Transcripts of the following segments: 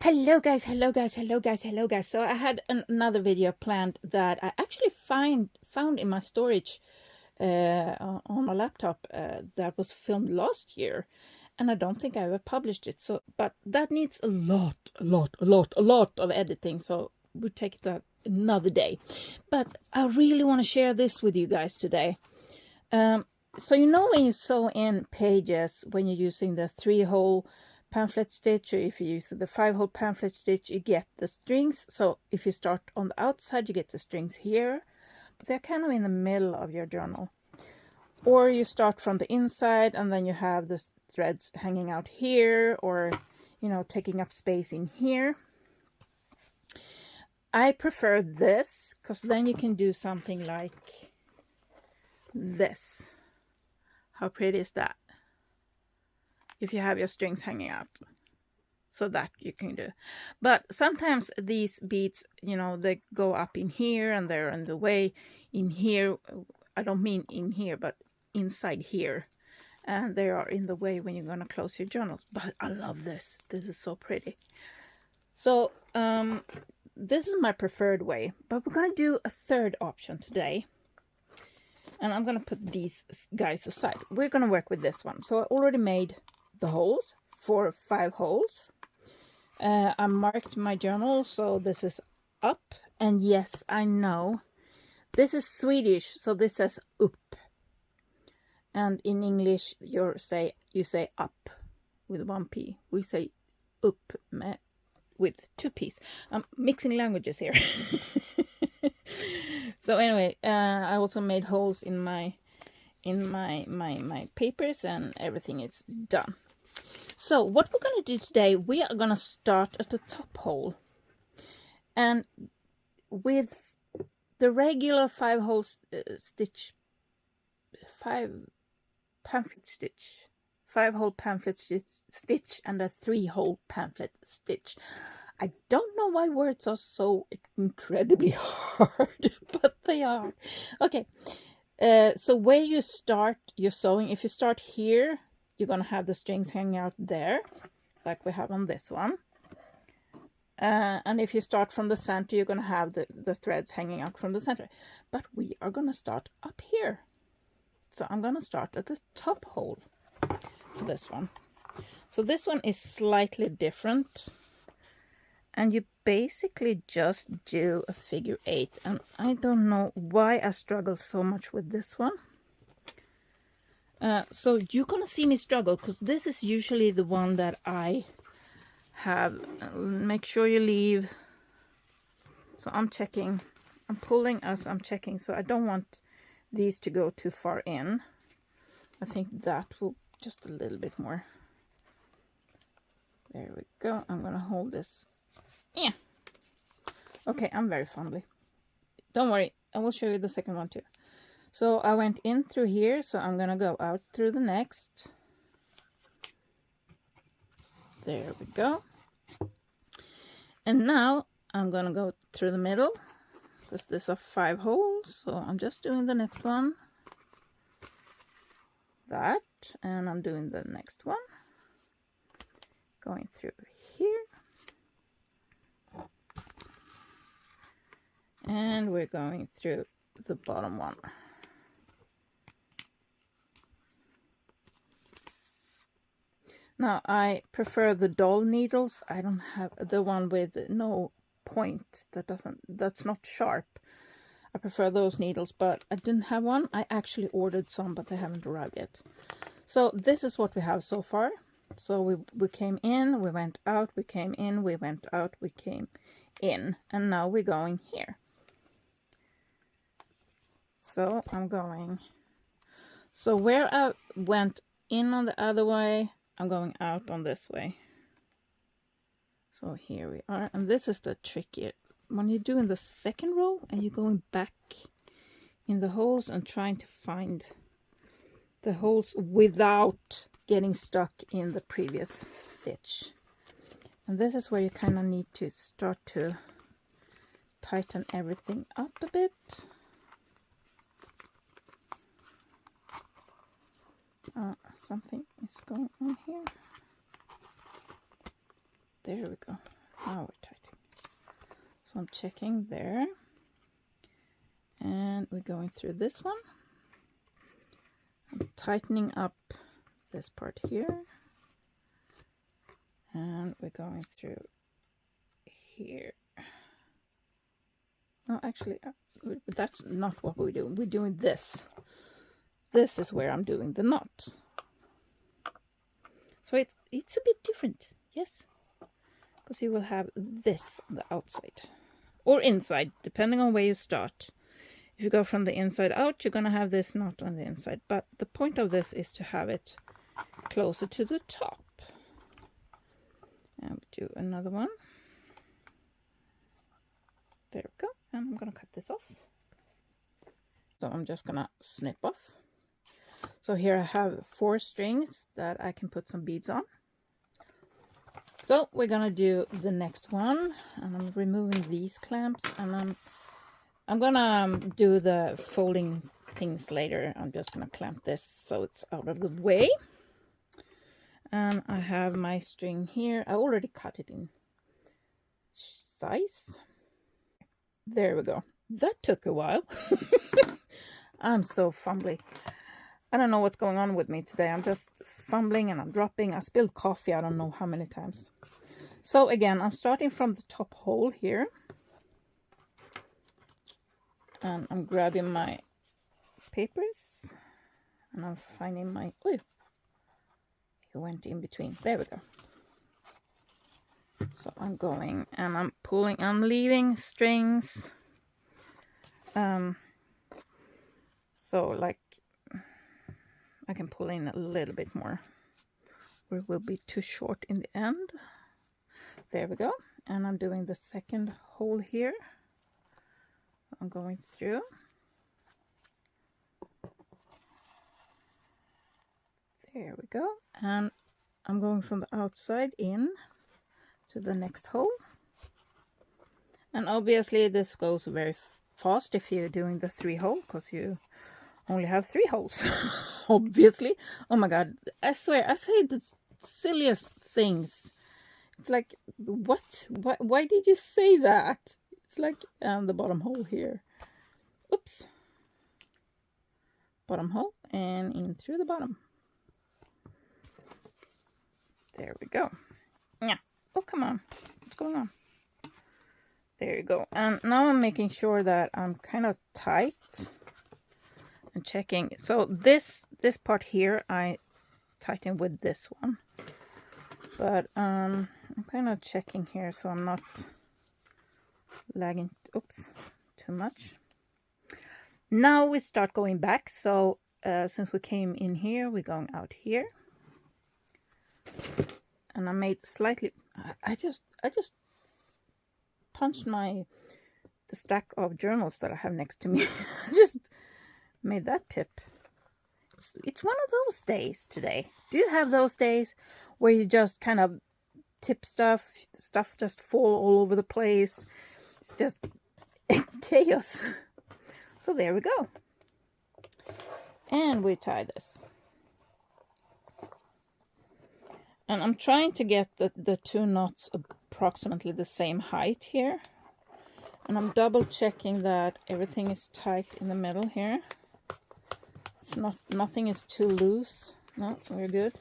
Hello guys, hello guys, hello guys, hello guys. So I had another video planned that I actually found in my storage on my laptop that was filmed last year, and I don't think I ever published it. So, but that needs a lot of editing. So we'll take that another day. But I really want to share this with you guys today. So you know when you sew in pages, when you're using the 3-hole pamphlet stitch, or if you use the 5-hole pamphlet stitch, you get the strings. So if you start on the outside, you get the strings here, but they're kind of in the middle of your journal. Or you start from the inside and then you have the threads hanging out here, or taking up space in here. I prefer this because then you can do something like this. How pretty is that? If you have your strings hanging out, so that you can do. But sometimes these beads, they go up in here and they're in the way in here. I don't mean in here, but inside here, and they are in the way when you're going to close your journals. But I love this. This is so pretty. So this is my preferred way, but we're going to do a third option today. And I'm going to put these guys aside. We're going to work with this one. So I already made the holes for 5 holes. I marked my journal, so this is up. And yes, I know this is Swedish, so this says upp. And in English, you say up with 1 p. We say upp with 2 p's. I'm mixing languages here. So anyway, I also made holes in my papers, and everything is done. So what we're going to do today, we are going to start at the top hole, and with the regular 5-hole stitch, 5-hole pamphlet stitch, and a 3-hole pamphlet stitch. I don't know why words are so incredibly hard, but they are. Okay, so where you start your sewing, if you start here, you're going to have the strings hanging out there, like we have on this one. And if you start from the center, you're going to have the threads hanging out from the center. But we are going to start up here. So I'm going to start at the top hole for this one. So this one is slightly different. And you basically just do a figure 8. And I don't know why I struggle so much with this one. So you're gonna see me struggle, because this is usually the one that I have. Make sure you leave. So I'm checking. I'm pulling as I'm checking. So I don't want these to go too far in. I think that will just a little bit more. There we go. I'm gonna hold this. Yeah. Okay, I'm very fumbly. Don't worry, I will show you the second one too. So I went in through here, so I'm gonna go out through the next. There we go. And now I'm gonna go through the middle, because these are 5 holes. So I'm just doing the next one. That, and I'm doing the next one. Going through here. And we're going through the bottom one. Now I prefer the doll needles. I don't have the one with no point, that's not sharp. I prefer those needles, but I didn't have one. I actually ordered some, but they haven't arrived yet. So this is what we have so far. So we came in, we went out, we came in, we went out, we came in, and now we're going here. So I'm going, so where I went in on the other way, I'm going out on this way. So here we are, and this is the tricky. When you're doing the second row and you're going back in the holes and trying to find the holes without getting stuck in the previous stitch. And this is where you kind of need to start to tighten everything up a bit. Something is going on here. There we go. Now we're tightening. So I'm checking there. And we're going through this one. I'm tightening up this part here. And we're going through here. No, actually, that's not what we're doing. We're doing this. This is where I'm doing the knot. So it's a bit different, yes. Because you will have this on the outside. Or inside, depending on where you start. If you go from the inside out, you're going to have this knot on the inside. But the point of this is to have it closer to the top. And we do another one. There we go. And I'm going to cut this off. So I'm just going to snip off. So here I have 4 strings that I can put some beads on. So we're going to do the next one. And I'm removing these clamps. And I'm gonna do the folding things later. I'm just gonna clamp this so it's out of the way. And I have my string here. I already cut it in size. There we go. That took a while. I'm so fumbly. I don't know what's going on with me today. I'm just fumbling and I'm dropping. I spilled coffee I don't know how many times. So again, I'm starting from the top hole here. And I'm grabbing my papers and I'm finding my, oh, it went in between. There we go. So I'm going and I'm pulling, I'm leaving strings. So like I can pull in a little bit more or it will be too short in the end. There we go. And I'm doing the second hole here. I'm going through. There we go. And I'm going from the outside in to the next hole. And obviously this goes very fast if you're doing the 3 hole because you only have 3 holes. Obviously. Oh my god. I swear I say the silliest things. It's like, what? Why did you say that? It's like the bottom hole here. Oops. Bottom hole and in through the bottom. There we go. Yeah. Oh, come on. What's going on? There you go. And now I'm making sure that I'm kind of tight and checking. So this part here, I tighten with this one. But I'm kind of checking here so I'm not lagging, oops, too much. Now we start going back. So since we came in here, we're going out here. And I made slightly, I just punched the stack of journals that I have next to me. I just made that tip. It's one of those days today. Do you have those days where you just kind of tip stuff just fall all over the place? It's just chaos. So there we go. And we tie this. And I'm trying to get the 2 knots approximately the same height here. And I'm double checking that everything is tight in the middle here. It's nothing is too loose. No, we're good.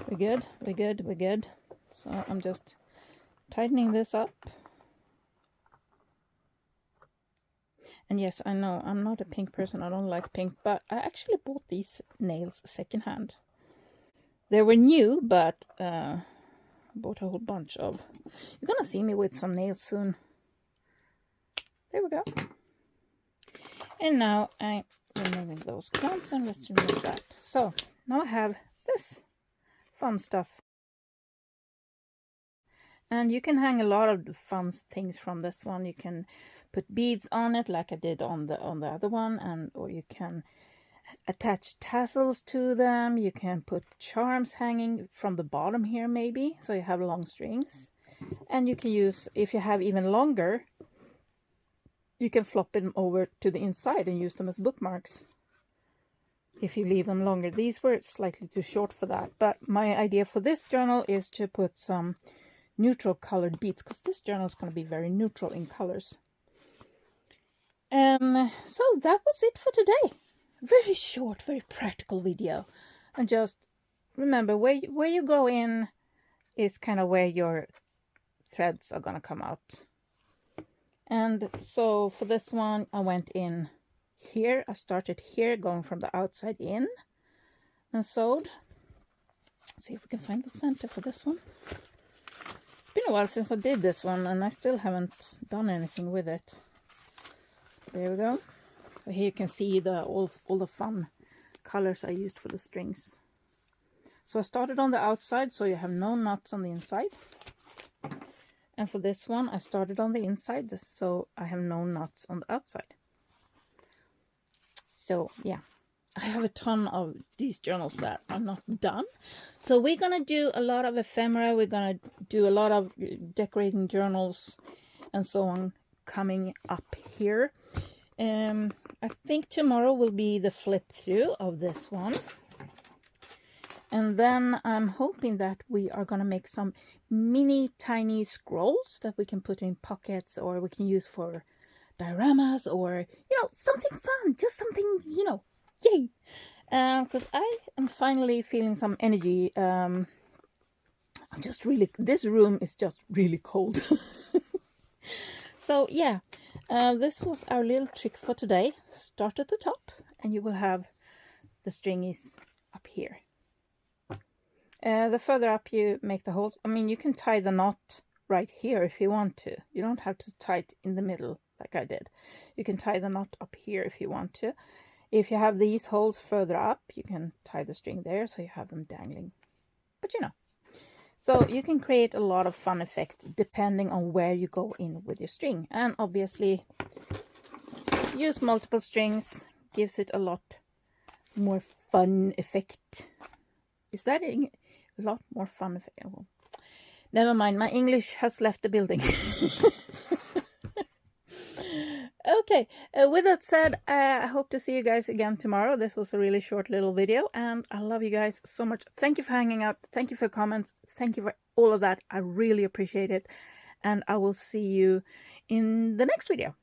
We're good, we're good, we're good. So I'm just tightening this up. And yes, I know I'm not a pink person. I don't like pink, but I actually bought these nails secondhand. They were new, but I bought a whole bunch of. You're gonna see me with some nails soon. There we go. And now I'm removing those clamps and let's remove that. So now I have this fun stuff. And you can hang a lot of fun things from this one. You can put beads on it like I did on the other one, or you can attach tassels to them. You can put charms hanging from the bottom here maybe, so you have long strings. And you can use, if you have even longer, you can flop them over to the inside and use them as bookmarks if you leave them longer. These were slightly too short for that, but my idea for this journal is to put some neutral colored beads, because this journal is going to be very neutral in colors. So that was it for today. Very short, very practical video. And just remember, where you go in is kind of where your threads are going to come out. And so for this one, I went in here. I started here, going from the outside in, and sewed. Let's see if we can find the center for this one. It's been a while since I did this one, and I still haven't done anything with it. There we go. So here you can see all the fun colors I used for the strings. So I started on the outside, so you have no knots on the inside. And for this one, I started on the inside, so I have no knots on the outside. So yeah, I have a ton of these journals that are not done. So we're gonna do a lot of ephemera. We're gonna do a lot of decorating journals and so on coming up here. I think tomorrow will be the flip through of this one. And then I'm hoping that we are going to make some mini tiny scrolls that we can put in pockets, or we can use for dioramas, or, you know, something fun, just something, you know, yay. Because I am finally feeling some energy. I'm just really, this room is just really cold. So yeah, this was our little trick for today. Start at the top and you will have the stringies up here. The further up you make the holes, I mean, you can tie the knot right here if you want to. You don't have to tie it in the middle like I did. You can tie the knot up here if you want to. If you have these holes further up, you can tie the string there so you have them dangling. But you know. So you can create a lot of fun effects depending on where you go in with your string. And obviously, use multiple strings gives it a lot more fun effect. Is that a lot more fun effect? Oh, never mind, my English has left the building. Okay, with that said, I hope to see you guys again tomorrow. This was a really short little video, and I love you guys so much. Thank you for hanging out. Thank you for comments. Thank you for all of that. I really appreciate it. And I will see you in the next video.